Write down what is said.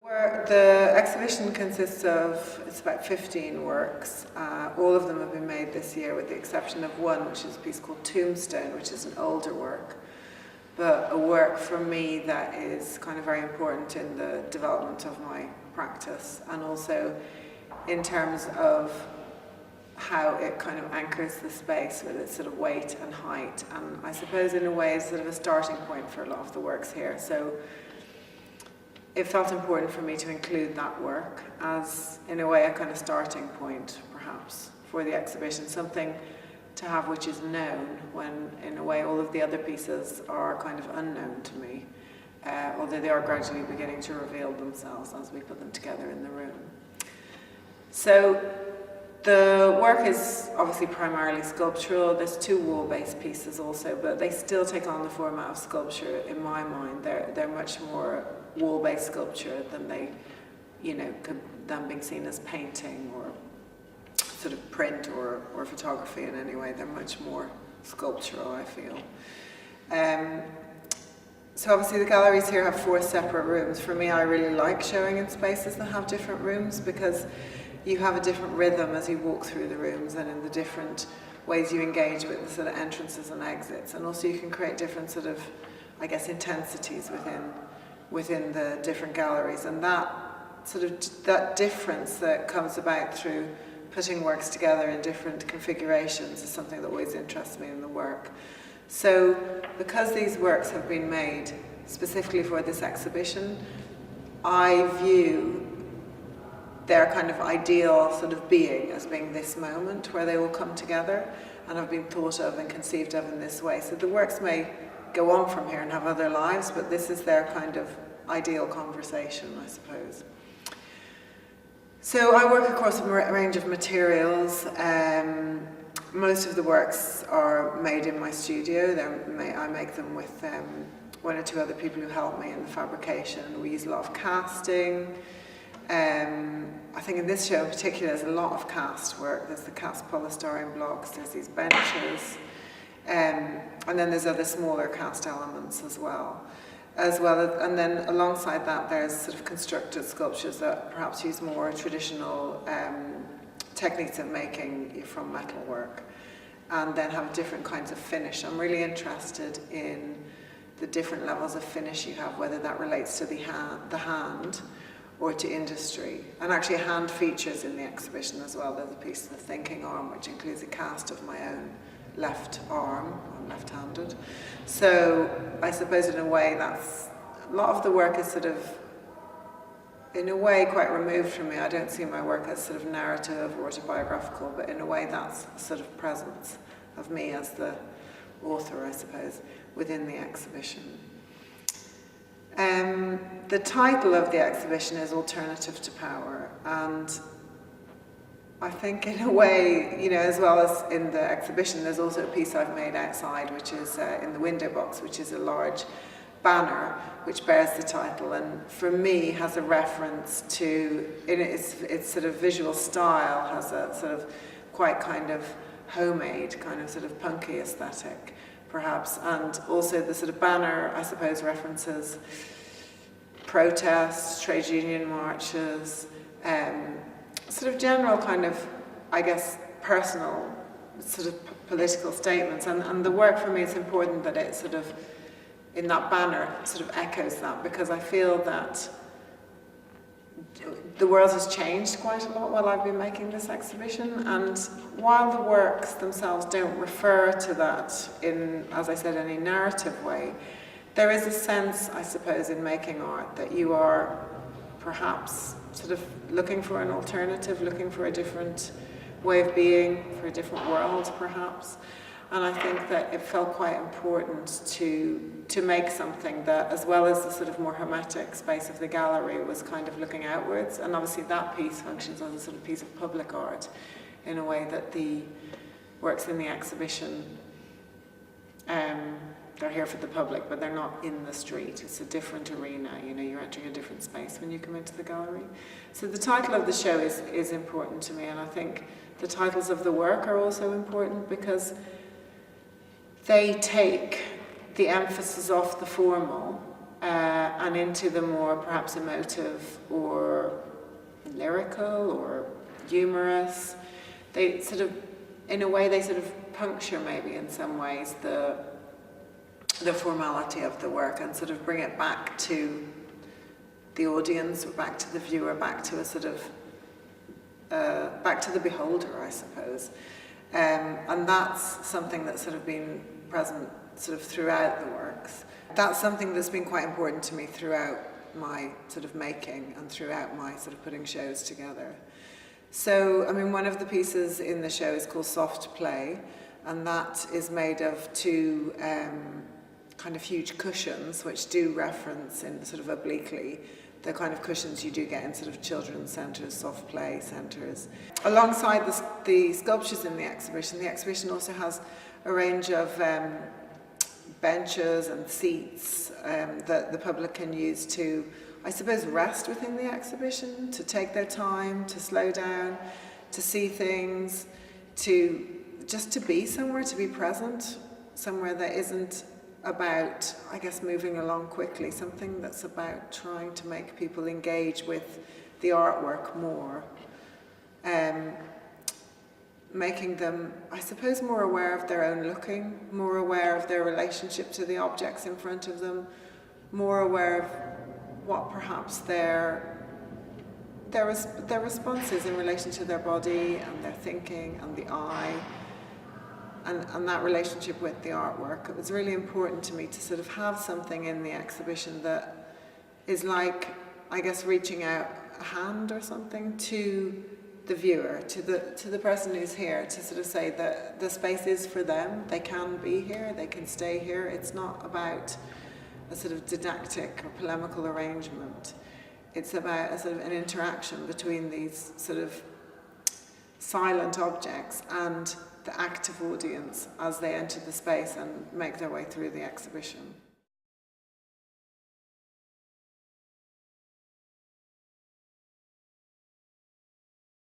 The exhibition consists of, it's about 15 works. All of them have been made this year with the exception of one, which is a piece called Tombstone, which is an older work, but a work for me that is kind of very important in the development of my practice, and also in terms of how it kind of anchors the space with its sort of weight and height, and I suppose in a way is sort of a starting point for a lot of the works here. So it felt important for me to include that work as, in a way, a kind of starting point, perhaps, for the exhibition, something to have which is known when, in a way, all of the other pieces are kind of unknown to me, although they are gradually beginning to reveal themselves as we put them together in the room. So the work is obviously primarily sculptural. There's two wall-based pieces also, but they still take on the format of sculpture in my mind. They're much more wall-based sculpture than they, than being seen as painting or sort of print or photography in any way. They're much more sculptural, I feel. So obviously the galleries here have 4 separate rooms. For me, I really like showing in spaces that have different rooms because you have a different rhythm as you walk through the rooms and in the different ways you engage with the sort of entrances and exits. And also you can create different sort of, I guess, intensities within the different galleries. And that difference that comes about through putting works together in different configurations is something that always interests me in the work. So because these works have been made specifically for this exhibition, I view their kind of ideal sort of being as being this moment where they all come together and have been thought of and conceived of in this way. So the works may go on from here and have other lives, but this is their kind of ideal conversation, I suppose. So I work across a range of materials. Most of the works are made in my studio. I make them with 1 or 2 other people who help me in the fabrication. We use a lot of casting. I think in this show in particular there's a lot of cast work. There's the cast polystyrene blocks, there's these benches, and then there's other smaller cast elements as well as, and then alongside that there's sort of constructed sculptures that perhaps use more traditional techniques of making from metalwork, and then have different kinds of finish. I'm really interested in the different levels of finish you have, whether that relates to the hand or to industry. And actually hand features in the exhibition as well. There's a piece of the thinking arm which includes a cast of my own left arm. I'm left-handed. So I suppose in a way that's, a lot of the work is sort of, in a way, quite removed from me. I don't see my work as sort of narrative or autobiographical, but in a way that's a sort of presence of me as the author, I suppose, within the exhibition. The title of the exhibition is Alternative to Power, and I think in a way, as well as in the exhibition, there's also a piece I've made outside, which is in the window box, which is a large banner which bears the title, and for me has a reference to, in its sort of visual style, has a sort of quite kind of homemade, kind of sort of punky aesthetic, perhaps, and also the sort of banner, I suppose, references protests, trade union marches, sort of general kind of, I guess, personal sort of political statements, and the work for me, it's important that it sort of, in that banner, sort of echoes that, because I feel that the world has changed quite a lot while I've been making this exhibition, and while the works themselves don't refer to that in, as I said, any narrative way, there is a sense, I suppose, in making art that you are perhaps sort of looking for an alternative, looking for a different way of being, for a different world, perhaps. And I think that it felt quite important to make something that, as well as the sort of more hermetic space of the gallery, was kind of looking outwards. And obviously that piece functions as a sort of piece of public art in a way that the works in the exhibition, they're here for the public, but they're not in the street. It's a different arena, you're entering a different space when you come into the gallery. So the title of the show is important to me, and I think the titles of the work are also important because they take the emphasis off the formal and into the more perhaps emotive or lyrical or humorous. They sort of, in a way, they sort of puncture maybe in some ways the formality of the work and sort of bring it back to the audience, or back to the viewer, back to a sort of back to the beholder, I suppose. And that's something that's sort of been present sort of throughout the works. That's something that's been quite important to me throughout my sort of making and throughout my sort of putting shows together. So, I mean, one of the pieces in the show is called Soft Play, and that is made of two kind of huge cushions, which do reference in sort of obliquely the kind of cushions you do get in sort of children's centres, soft play centres. Alongside the sculptures in the exhibition also has a range of benches and seats that the public can use to, I suppose, rest within the exhibition, to take their time, to slow down, to see things, just to be somewhere, to be present, somewhere that isn't about, I guess, moving along quickly, something that's about trying to make people engage with the artwork more, making them, I suppose, more aware of their own looking, more aware of their relationship to the objects in front of them, more aware of what perhaps their response is in relation to their body and their thinking and the eye. And that relationship with the artwork. It was really important to me to sort of have something in the exhibition that is like, I guess, reaching out a hand or something to the viewer, to the person who's here, to sort of say that the space is for them, they can be here, they can stay here. It's not about a sort of didactic or polemical arrangement. It's about a sort of an interaction between these sort of silent objects and the active audience as they enter the space and make their way through the exhibition.